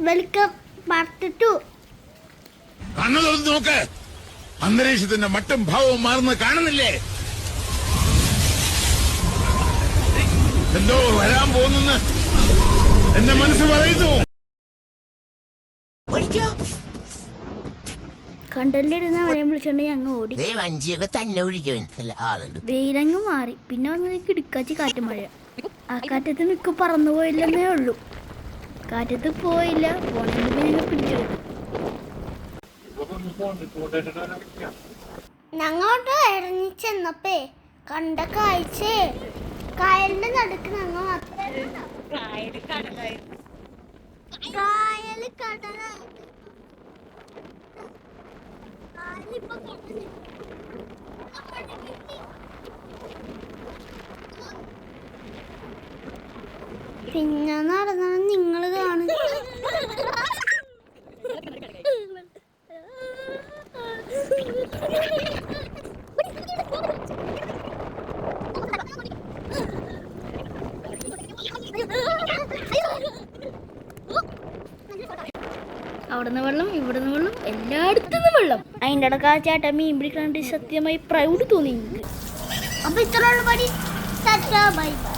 Welcome part 2. കണ്ണു തുറന്ന് നോക്ക്. അന്തരീക്ഷത്തിന്റെ മട്ടും ഭാവവും മാറുന്ന കാണുന്നില്ലേ? എന്തോ വരാൻ പോകുന്നെന്ന് എന്റെ മനസ്സ് പറയുന്നു. കണ്ടല്ലിരുന്ന് അവരെ വിളിച്ചോണ്ട് ഞങ്ങൾ ഓടി. വഞ്ചിയൊക്കെ തന്നെ ഒഴിക്കാൻ ആളുണ്ട്. വെയിലങ്ങ് മാറി. പിന്നെ വന്ന് കിടക്കാച്ചി കാറ്റ് മഴ. ആ കാറ്റത്ത് മിക്ക പറന്നു പോയില്ലെന്നേ ഉള്ളൂ. കാറ്റത്ത് പോയില്ല. പോണെങ്കിൽ ഞങ്ങൾ പിടിച്ചെടുക്കും. ഞങ്ങളോട്ട് ഇറങ്ങി ചെന്നപ്പേ കണ്ട കാഴ്ച കായലിന്റെ നടുക്ക് ഞങ്ങൾ കായല് കടലായി. പിന്നെ നടന്നത് നിങ്ങൾ കാണും. അവിടുന്ന് വെള്ളം ഇവിടുന്ന് വെള്ളം എല്ലായിടത്തുനിന്നും വെള്ളം. അതിൻ്റെ ഇടയ്ക്ക് ആ ചേട്ടൻ മീൻ പിടിക്കാണ്ട് സത്യമായി പ്രൗഡ് തോന്നി. അപ്പൊ ഇത്രയുള്ള പടി. Bye bye.